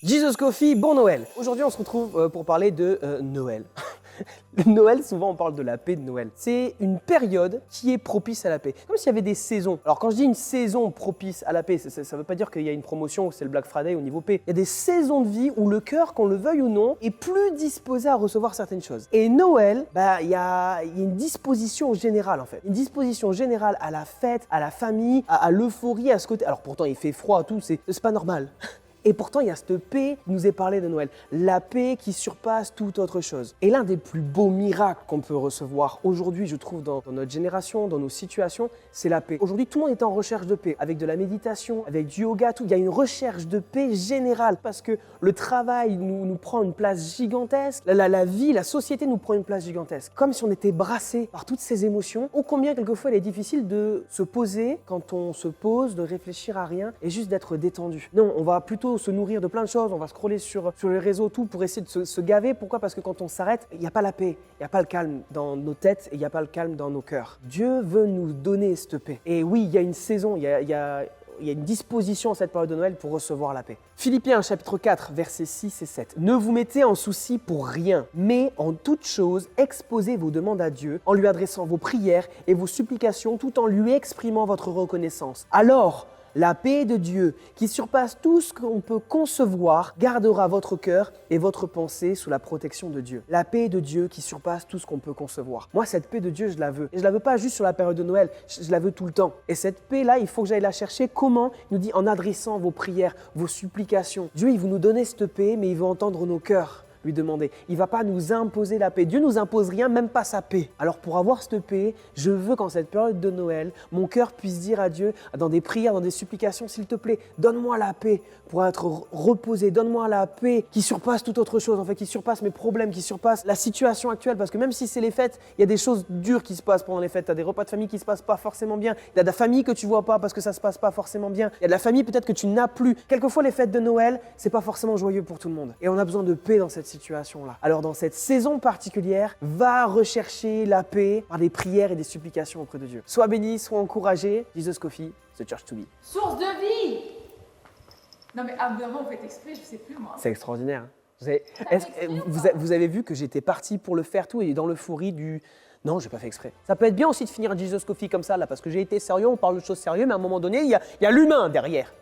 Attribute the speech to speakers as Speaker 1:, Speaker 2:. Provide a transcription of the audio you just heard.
Speaker 1: Jesus Coffee, bon Noël. Aujourd'hui, on se retrouve pour parler de Noël. Noël, souvent on parle de la paix de Noël. C'est une période qui est propice à la paix. Comme s'il y avait des saisons. Alors quand je dis une saison propice à la paix, ça ne veut pas dire qu'il y a une promotion, c'est le Black Friday au niveau paix. Il y a des saisons de vie où le cœur, qu'on le veuille ou non, est plus disposé à recevoir certaines choses. Et Noël, il y a une disposition générale en fait. Une disposition générale à la fête, à la famille, à l'euphorie, à ce côté. Alors pourtant il fait froid, tout, c'est pas normal. Et pourtant, il y a cette paix qui nous est parlée de Noël. La paix qui surpasse toute autre chose. Et l'un des plus beaux miracles qu'on peut recevoir aujourd'hui, je trouve, dans notre génération, dans nos situations, c'est la paix. Aujourd'hui, tout le monde est en recherche de paix. Avec de la méditation, avec du yoga, tout. Il y a une recherche de paix générale. Parce que le travail nous prend une place gigantesque. La vie, la société nous prend une place gigantesque. Comme si on était brassé par toutes ces émotions. Ô combien, quelquefois, il est difficile de se poser, quand on se pose, de réfléchir à rien et juste d'être détendu. Non, on va plutôt se nourrir de plein de choses, on va scroller sur les réseaux, tout pour essayer de se gaver. Pourquoi ? Parce que quand on s'arrête, il n'y a pas la paix, il n'y a pas le calme dans nos têtes et il n'y a pas le calme dans nos cœurs. Dieu veut nous donner cette paix. Et oui, il y a une saison, il y a une disposition en cette période de Noël pour recevoir la paix. Philippiens chapitre 4, versets 6 et 7. Ne vous mettez en souci pour rien, mais en toute chose, exposez vos demandes à Dieu en lui adressant vos prières et vos supplications tout en lui exprimant votre reconnaissance. Alors, la paix de Dieu, qui surpasse tout ce qu'on peut concevoir, gardera votre cœur et votre pensée sous la protection de Dieu. La paix de Dieu qui surpasse tout ce qu'on peut concevoir. Moi, cette paix de Dieu, je la veux. Et je la veux pas juste sur la période de Noël, je la veux tout le temps. Et cette paix-là, il faut que j'aille la chercher. Comment ? Il nous dit en adressant vos prières, vos supplications. Dieu, il veut nous donner cette paix, mais il veut entendre nos cœurs lui demander. Il ne va pas nous imposer la paix. Dieu ne nous impose rien, même pas sa paix. Alors pour avoir cette paix, je veux qu'en cette période de Noël, mon cœur puisse dire à Dieu, dans des prières, dans des supplications, s'il te plaît, donne-moi la paix pour être reposé. Donne-moi la paix qui surpasse toute autre chose, en fait, qui surpasse mes problèmes, qui surpasse la situation actuelle. Parce que même si c'est les fêtes, il y a des choses dures qui se passent pendant les fêtes. Tu as des repas de famille qui ne se passent pas forcément bien. Il y a de la famille que tu ne vois pas parce que ça ne se passe pas forcément bien. Il y a de la famille peut-être que tu n'as plus. Quelquefois, les fêtes de Noël, ce n'est pas forcément joyeux pour tout le monde. Et on a besoin de paix dans cette situation-là. Alors dans cette saison particulière, va rechercher la paix par des prières et des supplications auprès de Dieu. Sois béni, sois encouragé. Jesus Coffee, the church to be.
Speaker 2: Source de vie. Non mais vraiment, vous faites exprès, je ne sais plus moi.
Speaker 1: C'est extraordinaire. Vous avez vu que j'étais parti pour le faire tout et dans l'euphorie du... Non, j'ai pas fait exprès. Ça peut être bien aussi de finir un Jesus Coffee comme ça, là, parce que j'ai été sérieux, on parle de choses sérieuses, mais à un moment donné, il y a l'humain derrière.